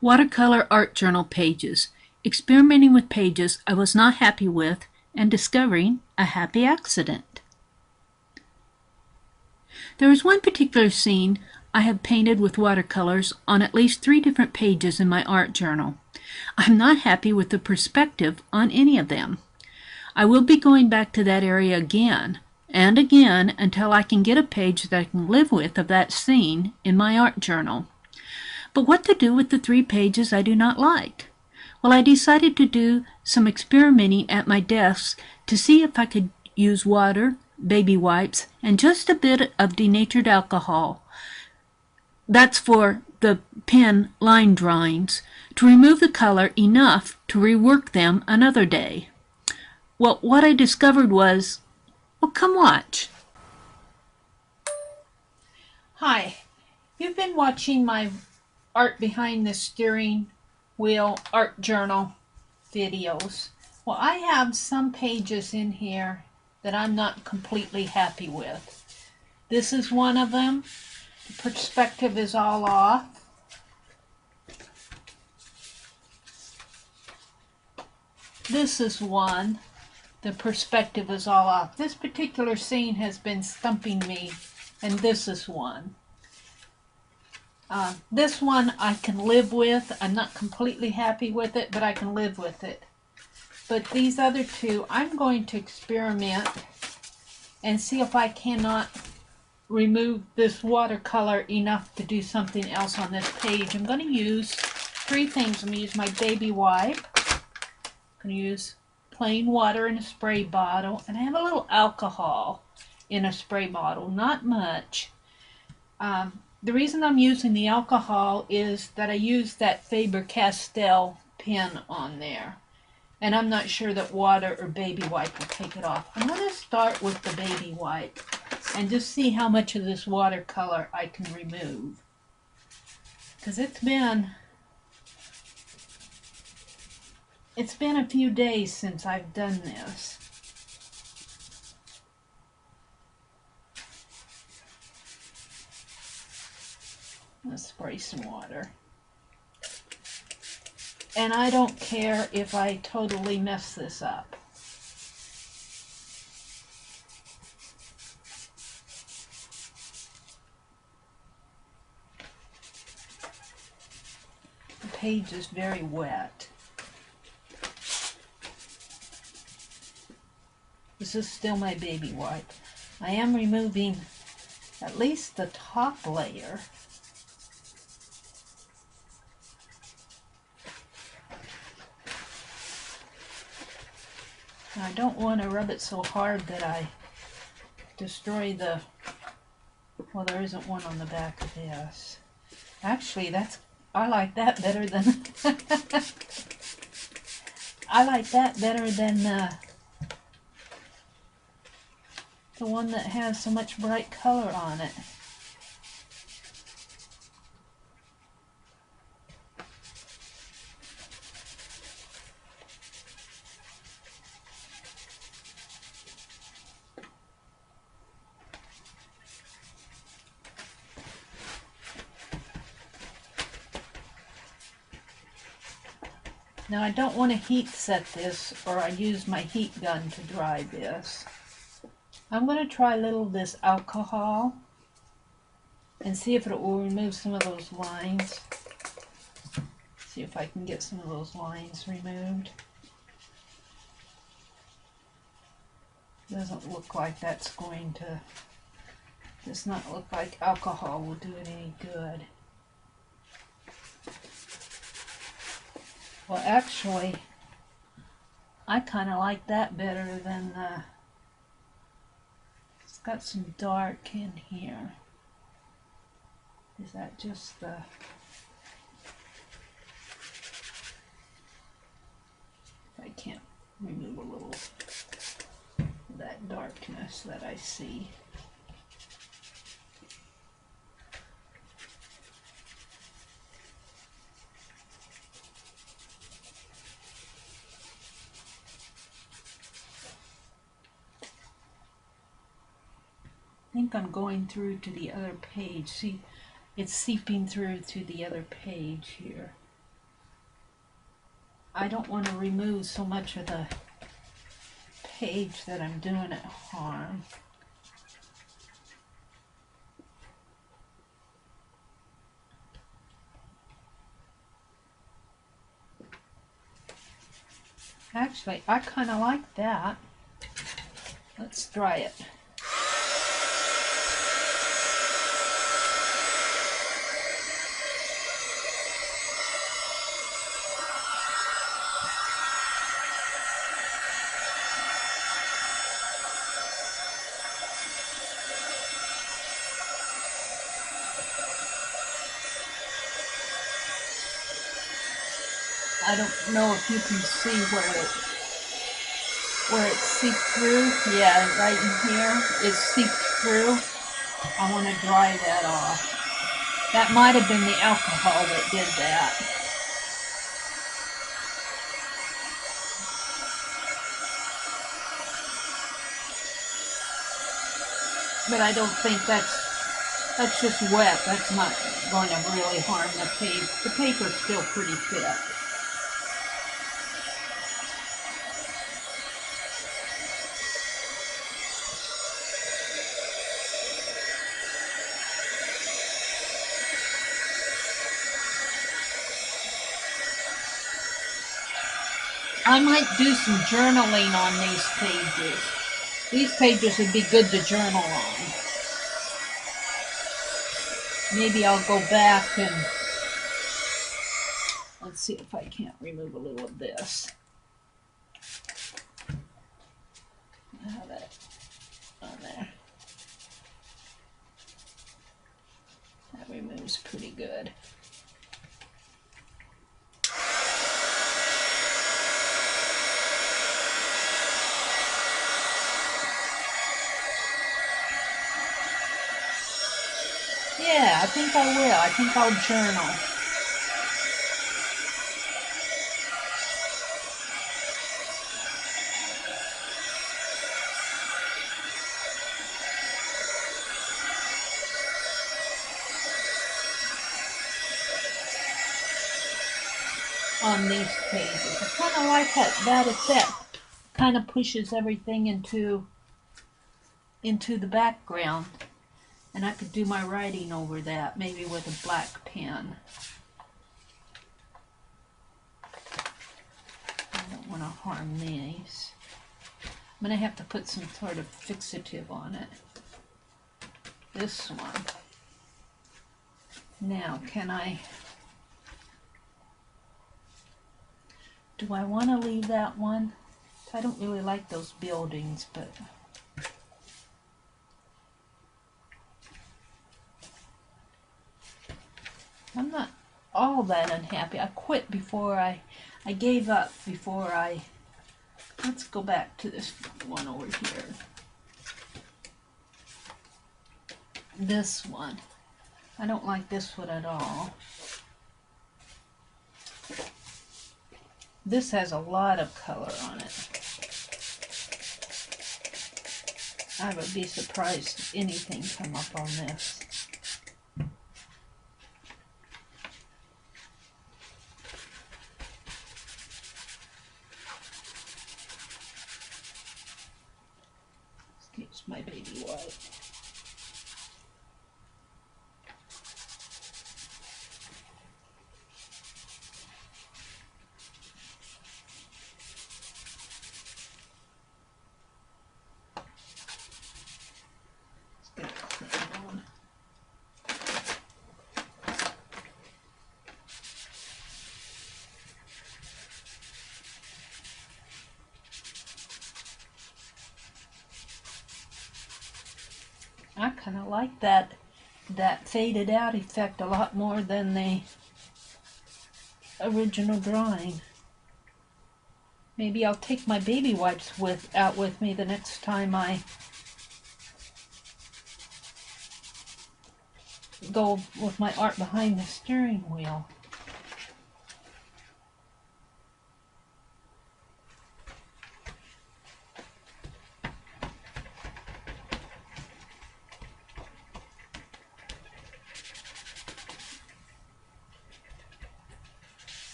Watercolor art journal pages. Experimenting with pages I was not happy with and discovering a happy accident. There is one particular scene I have painted with watercolors on at least 3 different pages in my art journal. I'm not happy with the perspective on any of them. I will be going back to that area again and again until I can get a page that I can live with of that scene in my art journal. But what to do with the 3 pages I do not like? Well, I decided to do some experimenting at my desk to see if I could use water, baby wipes, and just a bit of denatured alcohol. That's for the pen line drawings, to remove the color enough to rework them another day. Well, what I discovered was, well, come watch. Hi, you've been watching my art behind the steering wheel art journal videos. Well, I have some pages in here that I'm not completely happy with. This is one of them. The perspective is all off. This is one. The perspective is all off. This particular scene has been stumping me, and this is one. This one I can live with. I'm not completely happy with it, but I can live with it. But these other 2, I'm going to experiment and see if I cannot remove this watercolor enough to do something else on this page. I'm going to use 3 things. I'm going to use my baby wipe. I'm going to use plain water in a spray bottle, and I have a little alcohol in a spray bottle, not much. The reason I'm using the alcohol is that I used that Faber-Castell pen on there, and I'm not sure that water or baby wipe will take it off. I'm going to start with the baby wipe and just see how much of this watercolor I can remove, because it's been a few days since I've done this. Let's spray some water. And I don't care if I totally mess this up. The page is very wet. This is still my baby wipe. I am removing at least the top layer. I don't want to rub it so hard that I destroy the, well, there isn't one on the back of this. Actually, I like that better than I like that better than the one that has so much bright color on it. Now I don't want to heat set this, or I use my heat gun to dry this. I'm going to try a little of this alcohol and see if it will remove some of those lines. See if I can get some of those lines removed. Doesn't look like that's going to, does not look like alcohol will do it any good. Well, actually, I kind of like that better than it's got some dark in here. Is that just the, I can't remove a little of that darkness that I see. I think I'm going through to the other page. See, it's seeping through to the other page here. I don't want to remove so much of the page that I'm doing it harm. Actually, I kind of like that. Let's try it. I don't know if you can see where it's seeped through. Yeah, right in here it's seeped through. I want to dry that off. That might have been the alcohol that did that. But I don't think that's just wet. That's not going to really harm the page. The paper's still pretty thick. I might do some journaling on these pages. These pages would be good to journal on. Maybe I'll go back and let's see if I can't remove a little of this. Have that on there. That removes pretty good. Yeah, I think I will. I think I'll journal. On these pages. I kind of like that effect. Kind of pushes everything into the background. And I could do my writing over that, maybe with a black pen. I don't want to harm these. I'm going to have to put some sort of fixative on it. This one. Now, do I want to leave that one? I don't really like those buildings, but I'm not all that unhappy. I quit before I gave up before let's go back to this one over here. This one. I don't like this one at all. This has a lot of color on it. I would be surprised if anything come up on this. Excuse my baby wipe. I kind of like that faded out effect a lot more than the original drawing. Maybe I'll take my baby wipes out with me the next time I go with my art behind the steering wheel.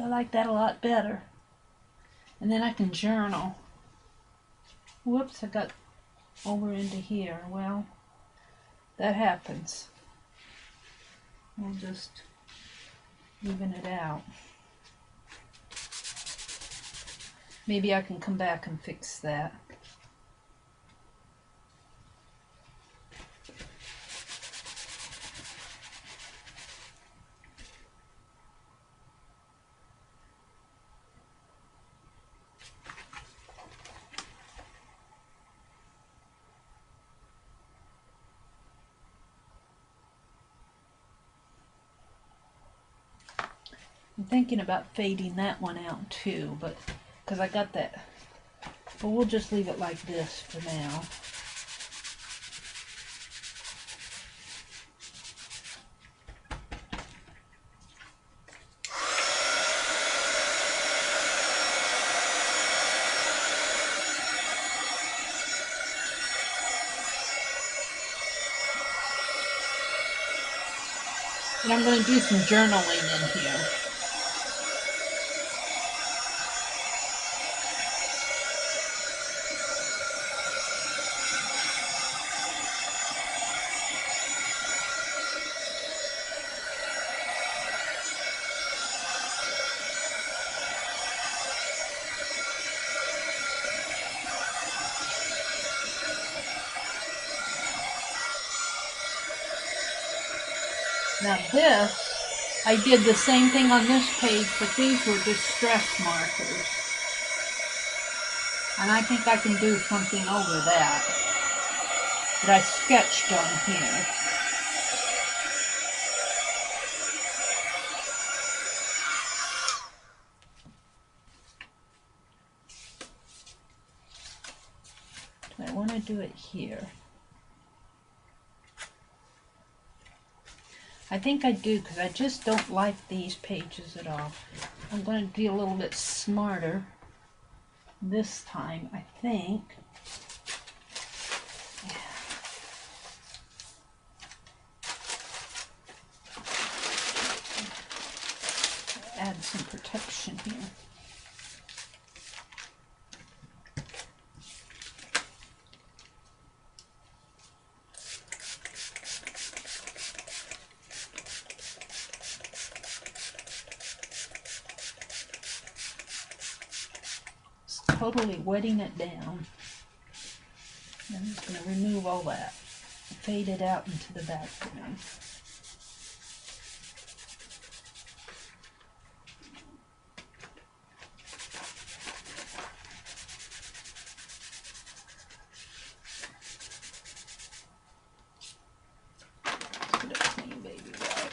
I like that a lot better. And then I can journal. Whoops, I got over into here. Well, that happens. We'll just even it out. Maybe I can come back and fix that. I'm thinking about fading that one out too, but because I got that. But we'll just leave it like this for now. And I'm going to do some journaling in here. Now this, I did the same thing on this page, but these were distress markers. And I think I can do something over that I sketched on here. Do I want to do it here? I think I do, because I just don't like these pages at all. I'm going to be a little bit smarter this time, I think. Add some protection here. Totally wetting it down. I'm just going to remove all that, fade it out into the background. Let's get a clean baby wipe.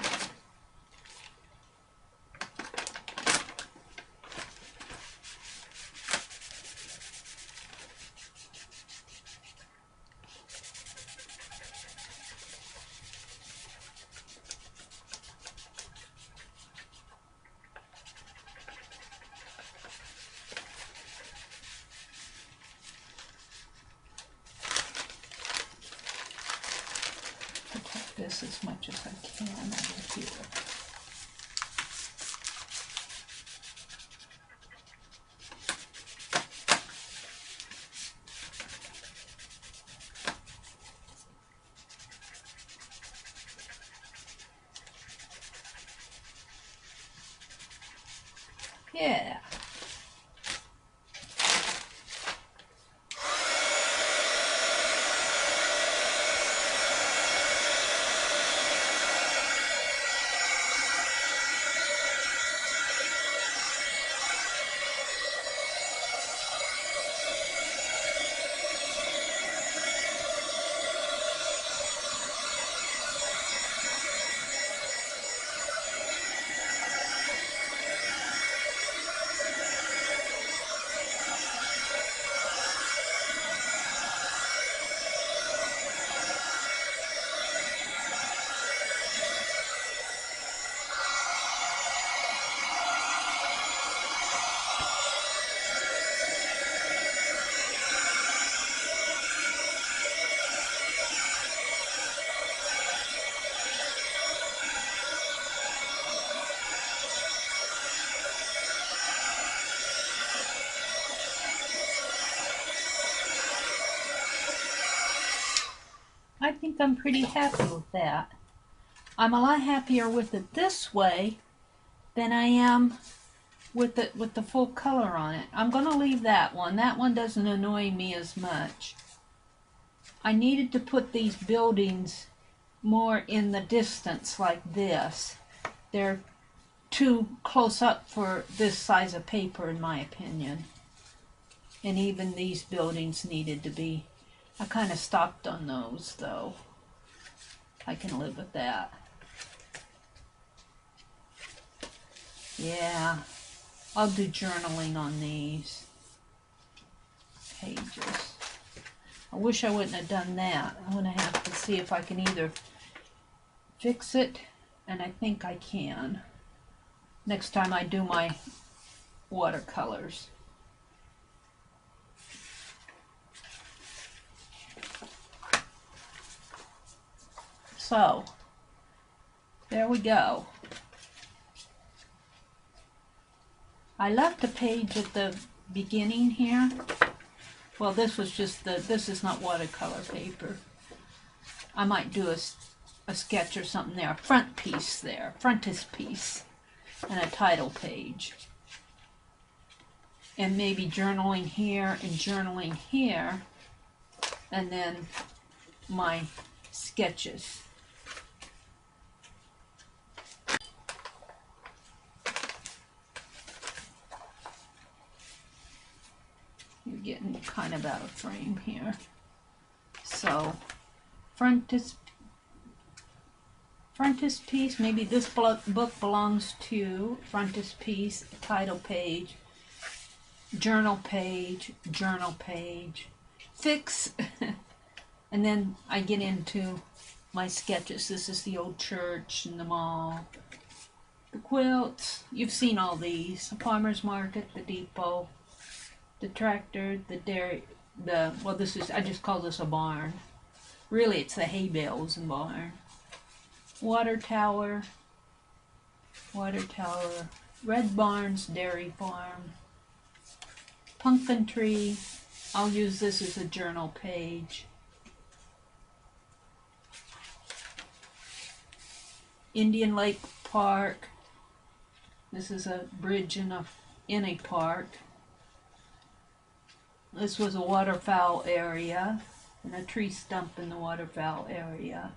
This as much as I can over here. Yeah. think I'm pretty happy with that. I'm a lot happier with it this way than I am with the full color on it. I'm going to leave that one. That one doesn't annoy me as much. I needed to put these buildings more in the distance like this. They're too close up for this size of paper in my opinion. And even these buildings needed to be, I kind of stopped on those though. I can live with that. Yeah, I'll do journaling on these pages. I wish I wouldn't have done that. I'm going to have to see if I can either fix it, and I think I can next time I do my watercolors. So, there we go. I left a page at the beginning here. Well, this was just this is not watercolor paper. I might do a sketch or something there, a front piece there, frontispiece, and a title page. And maybe journaling here and journaling here, and then my sketches. You're getting kind of out of frame here. So, frontispiece, maybe this book belongs to frontispiece, title page, journal page, fix, and then I get into my sketches. This is the old church and the mall, the quilts. You've seen all these. The farmer's market, the depot, the tractor, the dairy, well, this is, I just call this a barn. Really, it's the hay bales and barn. Water tower, Red Barns Dairy Farm, pumpkin tree. I'll use this as a journal page. Indian Lake Park. This is a bridge in a park. This was a waterfowl area and a tree stump in the waterfowl area.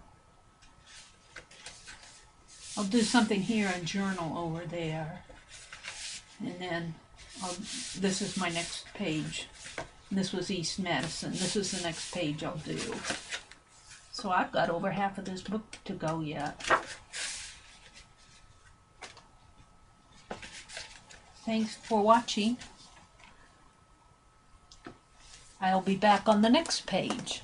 I'll do something here and journal over there. And then this is my next page. This was East Madison. This is the next page I'll do. So I've got over half of this book to go yet. Thanks for watching. I'll be back on the next page.